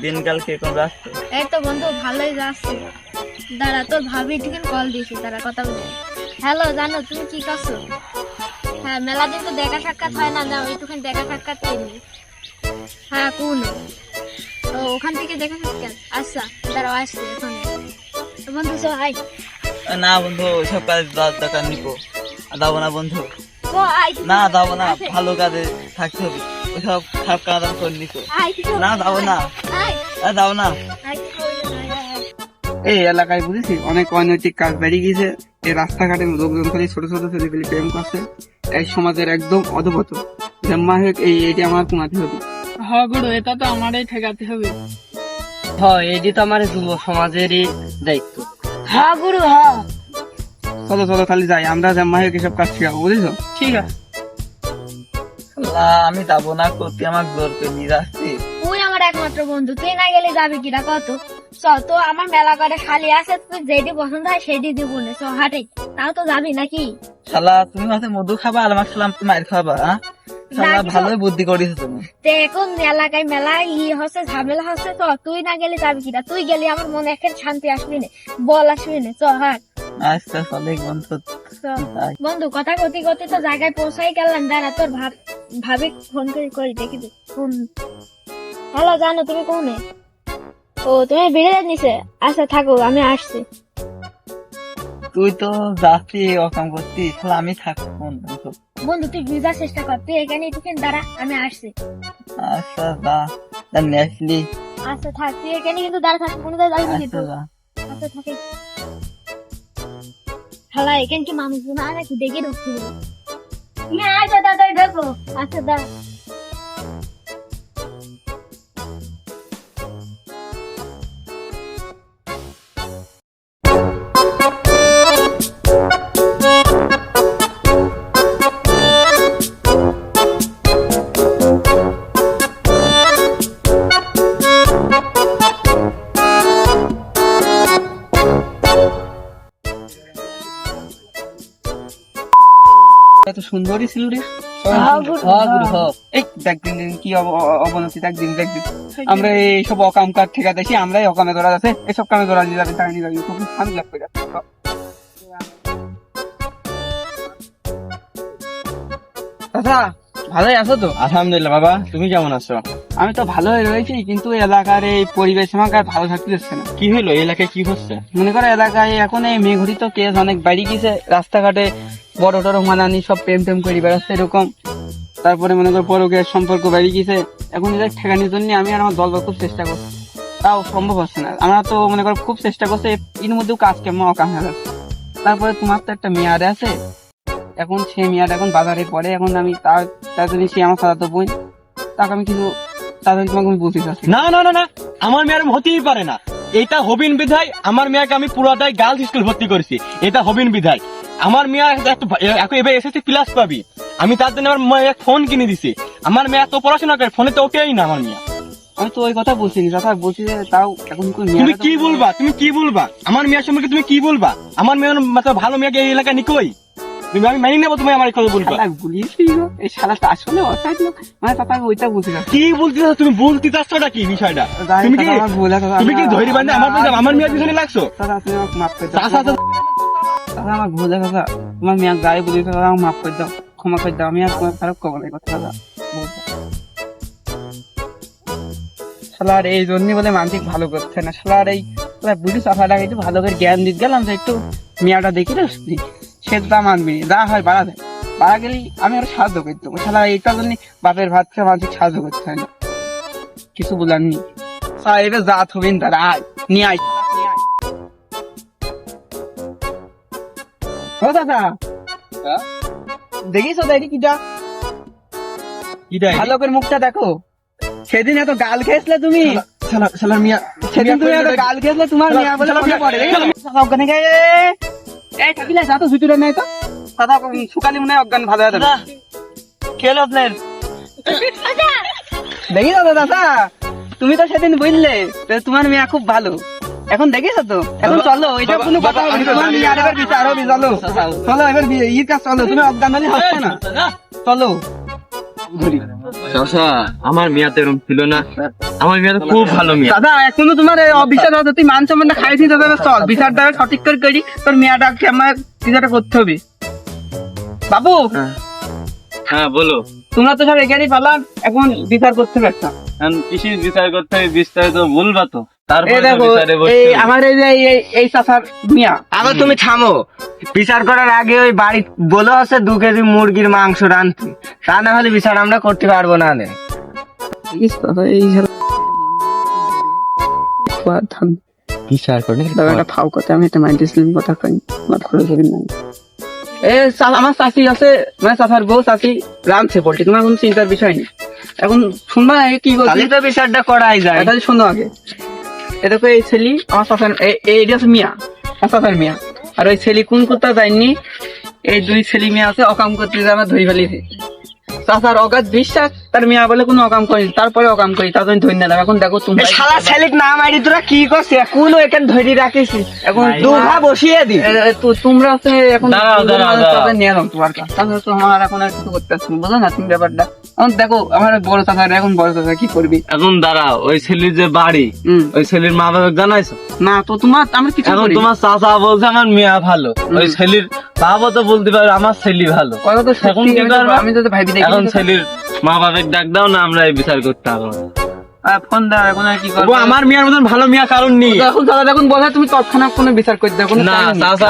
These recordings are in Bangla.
দিনকাল কিরকম যাচ্ছে? এই তো বন্ধু ভালোই যাচ্ছে। দাঁড়া, তোর ভাবি ঠিক কল দিয়েছি, তারা কথা বলে। হ্যালো, জানো তুমি কি করছো? হ্যাঁ, মেলা দিন তো দেখা সাক্ষাৎ হয় না, যাও একটুখানি দেখা সাক্ষাৎ করি। হ্যাঁ, কোন তো ওখান থেকে দেখা সাক্ষাৎ? আচ্ছা দাঁড়াও, আসছি এখন। তো বন্ধু চো আই। না বন্ধু, ওইসব কাজ দেওয়ার দরকার নিকো, দাও না বন্ধু। ও আই না দাও না, ভালো কাজে থাকতে হবে, ওইসব খারাপ কাজ আমি করে নিকো। না দাও না, দাও না। এই এলাকায় বুঝেছি অনেক অনৈতিক কাজ বেরিয়ে গিয়েছে। এই রাস্তাঘাটে লোকজন খালি ছোট ছোট ছেলেপেলে প্রেম করছে। এই সমাজের একদম অধপত জাম্মা হোক, এইটি আমার কমাতে হবে। হ্যাঁ গুরু, এটা তো আমারই ঠেকাতে হবে। হ্যাঁ, এটি তো আমার যুব সমাজেরই দায়িত্ব। হ্যাঁ গুরু, হ্যাঁ চলো চলো তাহলে যাই, আমরা জাম্মা হোক এসব কাজ শিখাবো, বুঝেছো? ঠিক আছে। আমি যাবো না, করতে আমার জোর করে নিয়ে যাচ্ছি। তুই আমার একমাত্র বন্ধু, তুই না গেলে যাবি কিনা কত? চ তো, আমার মেলা করে খালি আছে, তুই যেটি পছন্দ হয় সেটি দিব না। চ হাটে, তাও তো যাবি নাকি? শালা তুমি হচ্ছে মধু খাবা আর আমার সালাম মায়ের খাবা? শালা ভালোই বুদ্ধি করেছো তুমি। তে এখন এলাকায় মেলা হচ্ছে, ঝামেলা হচ্ছে। তো তুই না গেলে যাবি কিনা? তুই গেলে আমার মনে এখন শান্তি আসবি না, বল আসবি না। চ হাট। আচ্ছা চলে বন্ধু। বন্ধু কথা কতি কতি তো জায়গায় পৌঁছাই গেলাম। দাঁড়া, তোর ভাবি ফোন করি দেখি ফোন। হ্যালো, জানো তুমি কোনে? ও, তুমি বেড়ে নিছে? আচ্ছা থাকো, আমি আসছি। তুই তো যাচ্ছি অকাম করতি, শালা আমি থাকবো বন্ধু। বন্ধু তুই বুঝার চেষ্টা কর, তুই এখানে একটুখানি দাঁড়া, আমি আসছি। আচ্ছা যা, আসলি। আচ্ছা থাক, তুই এখানে কিন্তু দাঁড়া থাক, কোনো যাবি কিন্তু। আচ্ছা যা। আচ্ছা থাকে। হ্যালো, এখানে কি মানুষজন আর একটু দেখে ঢুকতে হবে? আচ্ছা দাদা দেখো। আচ্ছা দাঁড়া। এত সুন্দরই ছিল রে। হ্যাঁ গুরু, হ্যাঁ। এই দেখ দিন দিন কি অবনতি, দেখ দিন দেখ দিন। আমরা এইসব অকাম কাজ ঠিকা দেখি, আমরাই অকামে ধরা যাচ্ছে, এসব কামে ধরা দিয়ে যাবে, তাই নিয়ে যাবে, খুব শান্তি লাগবে। দাদা ভালোই আছো তো? আলহামদুলিল্লাহ বাবা, তুমি কেমন আছো? আমি তো ভালোই রয়েছি, কিন্তু এলাকার এই পরিবেশ আমাকে আর ভালো থাকতে দিচ্ছে না। কি হলো, এলাকায় কি হচ্ছে? মনে করো এলাকায় এখন এই মেঘরিত কেস অনেক বাড়ি গেছে, রাস্তাঘাটে বড় টড় মানানি সব প্রেম টেম করে বেড়াচ্ছে এরকম। তারপরে মনে করো পরকের সম্পর্ক বাড়ি গেছে। এখন এদের ঠেকানোর জন্য আমি আর আমার দলবল খুব চেষ্টা করছি, তাও সম্ভব হচ্ছে না। আমরা তো মনে করো খুব চেষ্টা করছি, এর মধ্যেও কাজ কেমন অকাম হয়ে যাচ্ছে। তারপরে তোমার তো একটা মেয়াদ আছে, এখন সে মেয়াদ এখন বাজারে পড়ে, এখন আমি তার জন্য সে আমার সাথে বই, তাকে আমি কিছু তার জন্য তোমাকে আমি বলতে চাচ্ছি। না না না না, আমার মেয়ের হতেই পারে না। এটা হবিন বিধায় আমার মেয়েকে আমি পুরোটাই গার্লস স্কুল ভর্তি করেছি, এটা হবিন বিধায়। আমার মেয়ে এখন এবার এসএসসি প্লাস পাবি, আমি তার জন্য আমার মেয়ে ফোন কিনে দিছি। আমার মেয়ে তো পড়াশোনা করে, ফোনে তো ওকেই না আমার মেয়ে। আমি তো ওই কথা বলছি না দাদা, বলছি যে তাও এখন তুমি কি বলবা, তুমি কি বলবা আমার মেয়ের সম্পর্কে? তুমি কি বলবা? আমার মেয়ের ভালো মেয়েকে এই এলাকায় নিকই তুমি, আমি মানি নেবো তুমি আমার কথা বলবা। এই শালাটা আসলে অসাইড লোক, মানে তাকে ওইটা বলছি না। কি বলতে চাচ্ছ তুমি? বলতে চাচ্ছটা কি বিষয়টা? তুমি কি তুমি কি ধৈর্য বান্ধে আমার মেয়ের পিছনে লাগছো? দাদা তুমি আমাকে মাফ করে দাও দাদা, আমার ভুল হয়ে গেছে। তোমার মেয়ে গায়ে বলি দাদা, আমাকে মাফ করে দাও, ক্ষমা করে দাও, আমি আর তোমার খারাপ করবো না এই কথা দাদা। শালার এই জন্যই বলে মানসিক ভালো করছে না। শালার এই বুঝি চাষাটাকে একটু ভালো করে জ্ঞান দিতে গেলাম যে একটু মেয়াটা দেখি না, সে তা মানবি, যা হয় বাড়া দেয়, বাড়া গেলেই আমি আরো সাহায্য করতে পারবো। শালা এইটার জন্য বাপের ভাত খেয়ে মানসিক সাহায্য করতে হয় না, কিছু বলার নেই। এবার জাত হবেন তারা, আয় নিয়ে আয়। ও দাদা দেখিস তো, কিটা ভালো করে মুখটা দেখো। সেদিন এত গাল খেয়েছিলে তুমি, সেদিন তুমি এত গাল খেয়েছিলে, তোমার মেয়া বলে মনে পড়ে। অজ্ঞানে গিয়ে এই থাকিলে যা তো জুতুরে নেই তো দাদা, সুকালি মনে হয় অজ্ঞান ভালো হয়ে যাবে। খেলো আপনার দেখি তো দাদা, তুমি তো সেদিন বুঝলে তোমার মেয়া খুব ভালো, এখন দেখিস তো। এখন চলো, এটা কোনো কথা হবে না, তোমার মেয়ার এবার বিচার হবে। চলো চলো, এবার ইয়ের কাজ চলো, তুমি অজ্ঞান হলে হচ্ছে না, চলো ঘুরি। চাচা আমার মেয়া তো এরকম ছিল না, আমার মেয়া তো খুব ভালো মেয়া। দাদা এখনো তোমার অবিচার আছে, তুই মান সম্মানটা খাইছিস দাদা, চল বিচারটা সঠিক করে করি, তোর মেয়াটাকে আমার বিচারটা করতে হবে। বাবু হ্যাঁ বলো। তোমরা তো সব এখানেই পালাম, এখন বিচার করতে হবে একটা। কিসের বিচার করতে হবে বিস্তারিত বলবা তো, তারপরে এই দেখো, আমার এই যে এই চাচার মিয়া। আগে তুমি থামো, বিচার করার আগে ওই বাড়ি বলে আছে 2 কেজি মুরগির মাংস রাঁধতে, তা না হলে বিচার আমরা করতে পারবো না। বিচার করে একটা ফাও কথা, আমি একটা মাইন্ডেসলিম কথা কই, মাত করে করি না। আমার চাচি আছে, মানে চাচার বউ চাচি রাঁধছে পোল্ট্রি, তোমার কোনো চিন্তার বিষয় নেই। এখন শুনবা কি করছি, তো বিচারটা করাই যায়। এটা শোনো আগে। এ দেখো এই ছেলে আমার চাচার, এইটা হচ্ছে মিয়া, আমার চাচার মিয়া। আর ওই ছেলে কোন কোথা যায়নি, এই 2 ছেলে মেয়ে আছে অকাম করতে যে আমার ধরে ফেলিছে। চাচার অগাধ বিশ্বাস, তার মিয়া বলে কোনো অকাম করিনি, তারপরে অকাম করি, তার জন্য ধরে নিলাম। এখন দেখো তুমি শালা ছেলেক না মারি তোরা কি করছিস, এখনো এখানে ধরে রাখিস, এখন দুঘা বসিয়ে দি। তোমরা হচ্ছে এখন দাঁড়াও। নিয়ে এলাম তোমার কাছে, তাহলে তো আমার এখন আর কিছু করতে পারছি না, বুঝো না তুমি ব্যাপারটা। এখন দেখো আমার বড় চাচা, এখন বড় চাচা কি করবি এখন দাঁড়াও, ওই ছেলের যে বাড়ি, ওই ছেলের মা বাবা জানাইছো না তো তোমার, আমার কিছু এখন তোমার চাচা বলছে আমার মেয়া ভালো, ওই ছেলের বাবা তো বলতে পারে আমার ছেলে ভালো। কথা তো এখন সত্যি, কি করবা? আমি তো ভাবি দেখি। এখন ছেলের মা বাবার ডাক দাও না, আমরা এই বিচার করতে হবে। ফোন দাও, এখন আর কি করবো। আমার মেয়ার মতন ভালো মেয়া কারণ নেই। এখন দাদা দেখুন বলে তুমি তৎক্ষণাৎ কোনো বিচার করে দাও, কোনো না time নেই। চাচা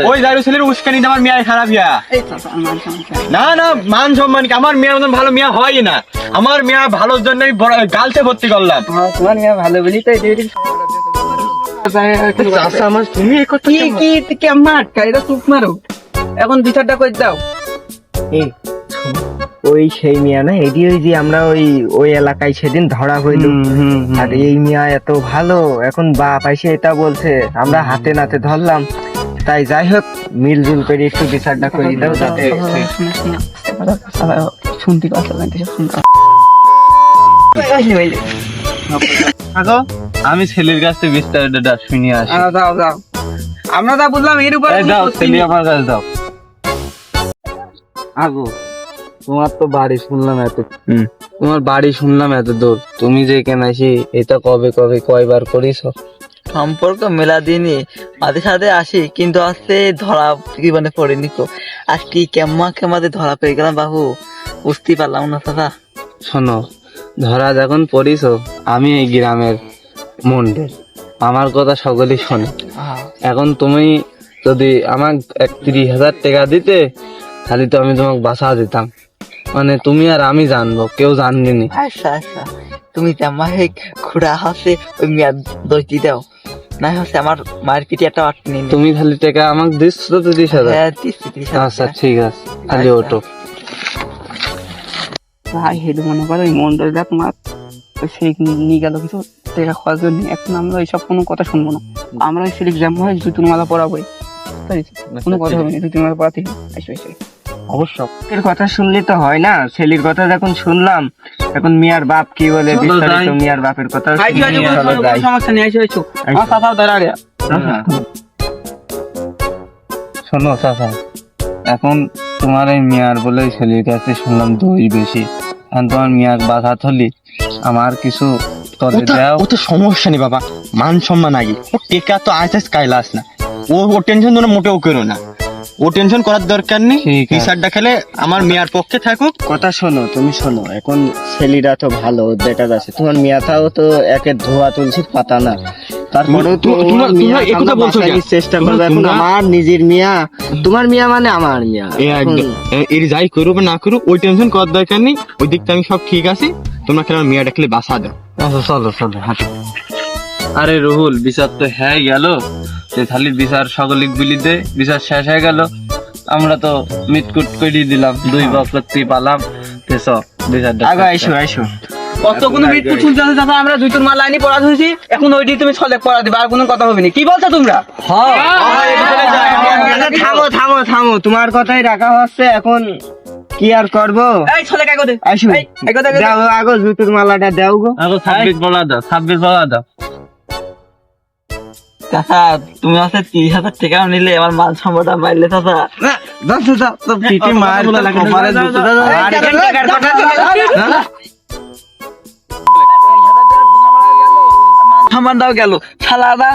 ওই জাইরু ছেলের উস্কানি আমার মেয়া খারাপ ইয়া। এই চাচা, আমার সমস্যা নেই। না না, মান সম্মান কি, আমার মেয়ের মতন ভালো মেয়া হয় না। আমার মেয়া ভালোর জন্য আমি গার্লসে ভর্তি করলাম। হ্যাঁ, তোমার মেয়ে ভালো বলি তো এটি চাচা আমার তুমি এই কথা কি কেমন আটকা, এটা চুপ মারো, এখন বিচারটা করে দাও। ওই সেই মিয়া না, এটি ওই যে আমরা ওই এলাকায় সেদিন ধরা হইল, আর এই মিয়া এত ভালো, এখন বাপ আইসে এটা বলছে, আমরা হাতে নাতে ধরলাম। তাই যাই হোক, মিলজুল করে একটু বিচারটা করে দাও, যাতে শুনতে কথা শুনতে। আমি ছেলের কাছে বিস্তারিত শুনিয়ে আসি। দাও দাও, আমরা যা বুঝলাম এর উপরে দাও ছেলে আমার কাছে দাও। আগো তোমার তো বাড়ি শুনলাম এত, তোমার বাড়ি শুনলাম এত দূর, তুমি যে কেনাইছি এটা কবে কবে কয়বার করিস? সম্পর্ক মেলা দিনই মাঝে সাথে আসি, কিন্তু আজকে ধরা জীবনে পড়েনি তো। আজ কি কেমাতে ধরা পেয়ে গেলাম বাবু, বুঝতেই পারলাম না দাদা। শোনো, ধরা যখন পড়িস, আমি এই গ্রামের মন্ডল, আমার কথা সকলেই শোনে। এখন তুমি যদি আমার 31,000 টাকা দিতে, তাহলে তো আমি তোমাকে বাঁচা দিতাম, মানে তুমি আর আমি জানবো, কেউ জাননি। আচ্ছা আচ্ছা, তুমি জামাই ঘোড়া হাসে ওই মেয়াদ দোষটি দাও, না হচ্ছে আমার মায়ের পিঠে একটা আটকে নিন। তুমি খালি টাকা আমাকে দিচ্ছ তো 30,000? হ্যাঁ দিচ্ছি 30,000। আচ্ছা ঠিক আছে, খালি ওটো। ভাই হেডু মনে করো এই মন্ডলটা তোমার সেই নিয়ে গেল কিছু টাকা খাওয়ার জন্য। এখন আমরা এইসব কোনো কথা শুনবো না, আমরা ওই সিলিক জ্যাম হয় জুতুর মালা পরাবোই, কোনো কথা হবে না, জুতুর মালা পরাতে এসে এসে অবশ্য এর কথা শুনলে তো হয় না, ছেলের কথা যখন শুনলাম, এখন মিয়ার বাপ কি বলে বিস্তারিত মিয়ার বাপের কথা সমস্যা নেই। এসে এসো, আমার চাচাও দাঁড়ায়। শোনো চাচা, এখন তোমার এই মেয়ার বলে ছেলের কাছে শুনলাম দই বেশি, এখন তোমার মেয়ার বাধা থলি, আমার কিছু তলে দাও। ও তো সমস্যা নেই বাবা, মান সম্মান আগে, ও টেকা তো আইসাস কাইলাস না, ও টেনশন তোমরা মোটেও করো না, ও টেনশন করার দরকার নেই। ঠিক আছে। বিচারটা খেলে আমার মেয়ার পক্ষে থাকুক। কথা শোনো, তুমি শোনো, এখন ছেলেরা তো ভালো দেখা যাচ্ছে, তোমার মিয়াটাও তো একের ধোয়া তুলসির পাতা না, তারপরেও তো তোমরা এই কথা বলছো কেন? চেষ্টা করবে। এখন আমার নিজের মিয়া, তোমার মিয়া মানে আমার মিয়া। এর যাই করুক না করুক, ওই টেনশন করার দরকার নেই, ওই দিকটা আমি সব ঠিক আছে, তোমরা খেলে আমার মেয়াটা খেলে বাসা দাও। আচ্ছা চলো চলো হাঁটো। আরে রুহুল, বিচার তো হ্যাঁ গেল, থালির বিচার সকলিক বিলিতে বিচার শেষ হয়ে গেল, আমরা তো মিটকুট করে দিলাম, 2 বকরতি পালাম, বিচারটা আগে আইসো আইসো। কত কোনো মিটকুট শুনতে আছে দাদা, আমরা জুতুর মালা আনি পড়া ধরেছি, এখন ওইটি তুমি ছলে পড়া দিবে, আর কোনো কথা হবে না। কি বলছো তোমরা? থামো থামো থামো, তোমার কথাই রাখা হচ্ছে, এখন কি আর করবো। এই ছলে কাই কথা আইসো, দাও আগো জুতুর মালাটা দাও গো। আগো 26 বলা দাও, 26 বলা দাও। চাচা তুমি আছে 30,000 টাকা নিলে আমার মান সম্মানটা মারলে চাচা পিটি মার কপালে দুটো সম্মানটাও গেল শালারা